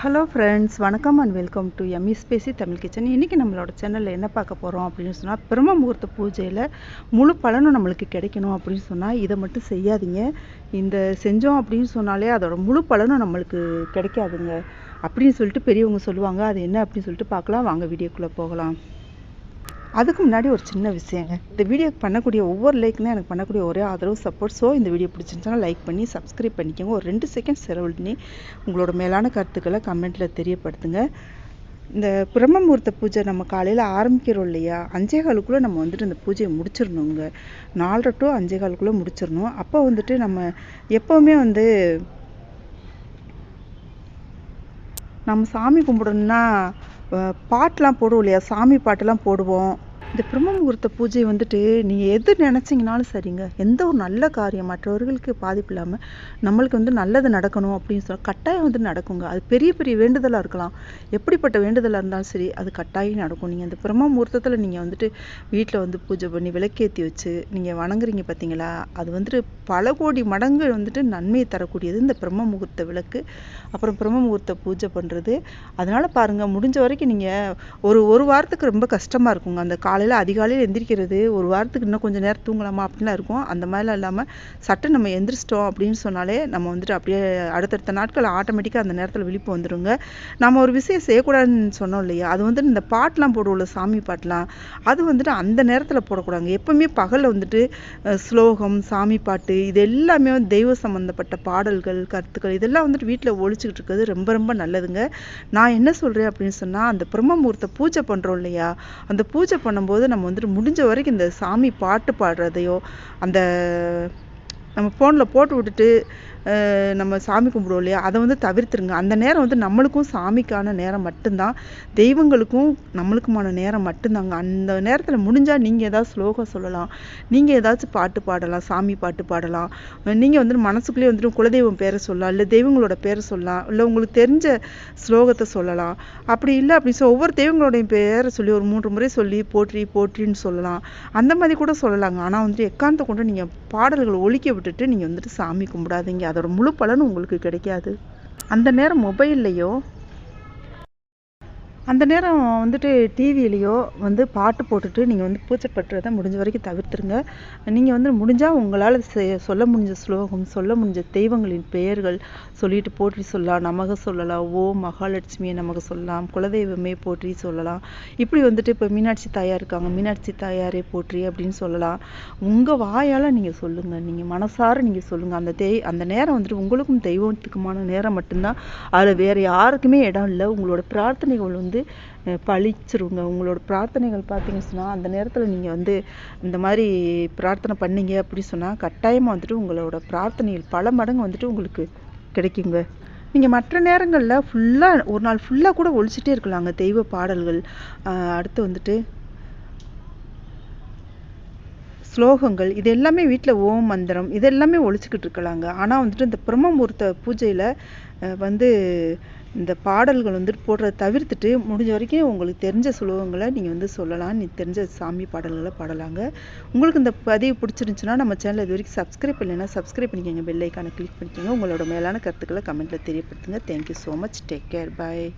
Hello friends, வணக்கம் and welcome to yummy spicy Tamil kitchen. இன்றைக்கி நம்மளோட சேனலில் என்ன பார்க்க போகிறோம் அப்படின்னு சொன்னால், பிரம்ம முகூர்த்த பூஜையில் முழு பலனும் நம்மளுக்கு கிடைக்கணும் அப்படின்னு சொன்னால் இதை மட்டும் செய்யாதீங்க. இந்த செஞ்சோம் அப்படின்னு சொன்னாலே அதோட முழு பலனும் நம்மளுக்கு கிடைக்காதுங்க அப்படின்னு சொல்லிட்டு பெரியவங்க சொல்லுவாங்க. அது என்ன அப்படின்னு சொல்லிட்டு பார்க்கலாம். வாங்க வீடியோக்குள்ளே போகலாம். அதுக்கு முன்னாடி ஒரு சின்ன விஷயங்க. இந்த வீடியோக்கு பண்ணக்கூடிய ஒவ்வொரு லைக்குமே எனக்கு பண்ணக்கூடிய ஒரே ஆதரவு சப்போர்ட். ஸோ இந்த வீடியோ பிடிச்சிருந்துச்சுன்னா லைக் பண்ணி சப்ஸ்கிரைப் பண்ணிக்கோங்க. ஒரு 2 செகண்ட் செலவு பண்ணி உங்களோட மேலான கருத்துக்களை கமெண்ட்டில் தெரியப்படுத்துங்க. இந்த பிரம்ம முகூர்த்த பூஜை நம்ம காலையில் ஆரம்பிக்கிறோம் இல்லையா, 5:15 நம்ம வந்துட்டு இந்த பூஜையை முடிச்சிடணுங்க. 4:30 to 5:15 முடிச்சிடணும். அப்போ வந்துட்டு நம்ம எப்போவுமே நம்ம சாமி கும்பிடணுன்னா பாட்டெலாம் போடுவோம் இல்லையா, சாமி பாட்டெல்லாம் போடுவோம். இந்த பிரம்ம முகூர்த்த பூஜை வந்துட்டு நீங்கள் எது நினச்சிங்கனாலும் சரிங்க, எந்த ஒரு நல்ல காரியம் மற்றவர்களுக்கு பாதிப்பு இல்லாமல் நம்மளுக்கு நல்லது நடக்கணும் அப்படின்னு சொல்ல கட்டாயம் நடக்குங்க. அது பெரிய பெரிய வேண்டுதலாக இருக்கலாம், எப்படிப்பட்ட வேண்டுதலாக இருந்தாலும் சரி அது கட்டாயம் நடக்கும். நீங்கள் இந்த பிரம்ம முகூர்த்தத்தில் நீங்கள் வீட்டில் பூஜை பண்ணி விளக்கேற்றி வச்சு நீங்கள் வணங்குறீங்க பார்த்தீங்களா, அது பல கோடி மடங்கு நன்மையை தரக்கூடியது இந்த பிரம்ம முகூர்த்த விளக்கு, அப்புறம் பிரம்ம முகூர்த்த பூஜை பண்ணுறது. அதனால் பாருங்கள், முடிஞ்ச வரைக்கும் நீங்கள் ஒரு வாரத்துக்கு ரொம்ப கஷ்டமாக இருக்குங்க. அந்த காலையில் அதிகாலையில் எந்திரிக்கிறது, ஒரு வாரத்துக்கு இன்னும் கொஞ்சம் நேரம் தூங்கலாமா அப்படின்லாம் இருக்கும். அந்த மாதிரிலாம் இல்லாமல் சட்டை நம்ம எந்திரிச்சிட்டோம் அப்படின்னு சொன்னாலே நம்ம அப்படியே அடுத்தடுத்த நாட்கள் ஆட்டோமேட்டிக்காக அந்த நேரத்தில் விழிப்பு வந்துடுங்க. நம்ம ஒரு விஷயம் செய்யக்கூடாதுன்னு சொன்னோம் இல்லையா, அது இந்த பாட்டெலாம் போடுவோம்ல, சாமி பாட்டெலாம், அது அந்த நேரத்தில் போடக்கூடாதுங்க. எப்போவுமே பகலில் ஸ்லோகம், சாமி பாட்டு, இது எல்லாமே தெய்வ சம்மந்தப்பட்ட பாடல்கள், கருத்துக்கள், இதெல்லாம் வீட்டில் ஒழிச்சிக்கிட்டு இருக்கிறது ரொம்ப ரொம்ப நல்லதுங்க. நான் என்ன சொல்கிறேன் அப்படின்னு சொன்னால், அந்த பிரம்ம முகூர்த்த பூஜை பண்ணுறோம் இல்லையா, அந்த பூஜை பண்ணும்போது நம்ம முடிஞ்ச வரைக்கும் இந்த சாமி பாட்டு பாடுறதையோ அந்த நம்ம ஃபோனில் போட்டு விட்டுட்டு நம்ம சாமி கும்பிடுவோம் இல்லையா, அதை தவிர்த்துருங்க. அந்த நேரம் நம்மளுக்கும் சாமிக்கான நேரம் மட்டும்தான், தெய்வங்களுக்கும் நம்மளுக்குமான நேரம் மட்டும்தாங்க. அந்த நேரத்தில் முடிஞ்சால் நீங்கள் ஏதாவது ஸ்லோகம் சொல்லலாம், நீங்கள் ஏதாச்சும் பாட்டு பாடலாம், சாமி பாட்டு பாடலாம். நீங்கள் மனசுக்குள்ளேயே குலதெய்வம் பேரை சொல்லலாம், இல்லை தெய்வங்களோட பேரை சொல்லலாம், இல்லை உங்களுக்கு தெரிஞ்ச ஸ்லோகத்தை சொல்லலாம். அப்படி இல்லை அப்படின்னு ஒவ்வொரு தெய்வங்களுடைய பேரை சொல்லி ஒரு 3 முறை சொல்லி போற்றி போற்றின்னு சொல்லலாம். அந்த மாதிரி கூட சொல்லலாங்க. ஆனால் எக்காரணத்தை கொண்டு நீங்கள் பாடல்களை ஒழிக்க விட்டுட்டு நீங்கள் சாமி கும்பிடாதீங்க. அதோட முழு பலனும் உங்களுக்கு கிடைக்காது. அந்த நேரம் மொபைல்லையோ அந்த நேரம் டிவிலேயோ பாட்டு போட்டுட்டு நீங்கள் பூஜை பண்ணுறதை முடிஞ்ச வரைக்கும் தவிர்த்துருங்க. நீங்கள் முடிஞ்சால் உங்களால் சொல்ல முடிஞ்ச ஸ்லோகம், சொல்ல முடிஞ்ச தெய்வங்களின் பெயர்கள் சொல்லிட்டு போற்றி சொல்லலாம், நமக சொல்லலாம், ஓம் மகாலட்சுமியை நமக சொல்லலாம், குலதெய்வமே போற்றி சொல்லலாம். இப்படி இப்போ மீனாட்சி தாயார் இருக்காங்க, மீனாட்சி தாயாரே போற்றி அப்படின்னு சொல்லலாம். உங்கள் வாயால் நீங்கள் சொல்லுங்கள், நீங்கள் மனசார நீங்கள் சொல்லுங்கள். அந்த நேரம் உங்களுக்கும் தெய்வத்துக்குமான நேரம் மட்டும்தான். அதில் வேறு யாருக்குமே இடம் இல்லை. உங்களோட பிரார்த்தனைகள் பழிச்சிருங்க. உங்களோட பிரார்த்தனைகள் பார்த்தீங்கன்னு சொன்னால், அந்த நேரத்தில் நீங்கள் இந்த மாதிரி பிரார்த்தனை பண்ணீங்க அப்படி சொன்னால் கட்டாயமாக உங்களோட பிரார்த்தனைகள் பல மடங்கு உங்களுக்கு கிடைக்குங்க. நீங்கள் மற்ற நேரங்களில் ஃபுல்லாக ஒரு நாள் ஃபுல்லாக கூட ஒழிச்சிட்டே இருக்கலாங்க தெய்வ பாடல்கள், அடுத்து ஸ்லோகங்கள், இது எல்லாமே வீட்டில் ஓம் மந்திரம், இது எல்லாமே ஒழிச்சிக்கிட்டு இருக்கலாங்க. ஆனால் இந்த பிரம்ம முகூர்த்த பூஜையில் இந்த பாடல்கள் போடுறத தவிர்த்துட்டு முடிஞ்ச வரைக்கும் உங்களுக்கு தெரிஞ்ச ஸ்லோகங்களை நீங்கள் சொல்லலாம். நீ தெரிஞ்ச சாமி பாடல்களை பாடலாங்க. உங்களுக்கு இந்த பதிவு பிடிச்சிருந்துச்சுன்னா நம்ம சேனல் இது வரைக்கும் சப்ஸ்கிரைப் பண்ணலைன்னா சப்ஸ்கிரைப் பண்ணிக்கோங்க, பெல் ஐக்கானை கிளிக் பண்ணிக்கோங்க. உங்களோட மேலான கருத்துக்களை கமெண்ட்டில் தெரியப்படுத்துங்க. Thank you so much. Take care. பாய்.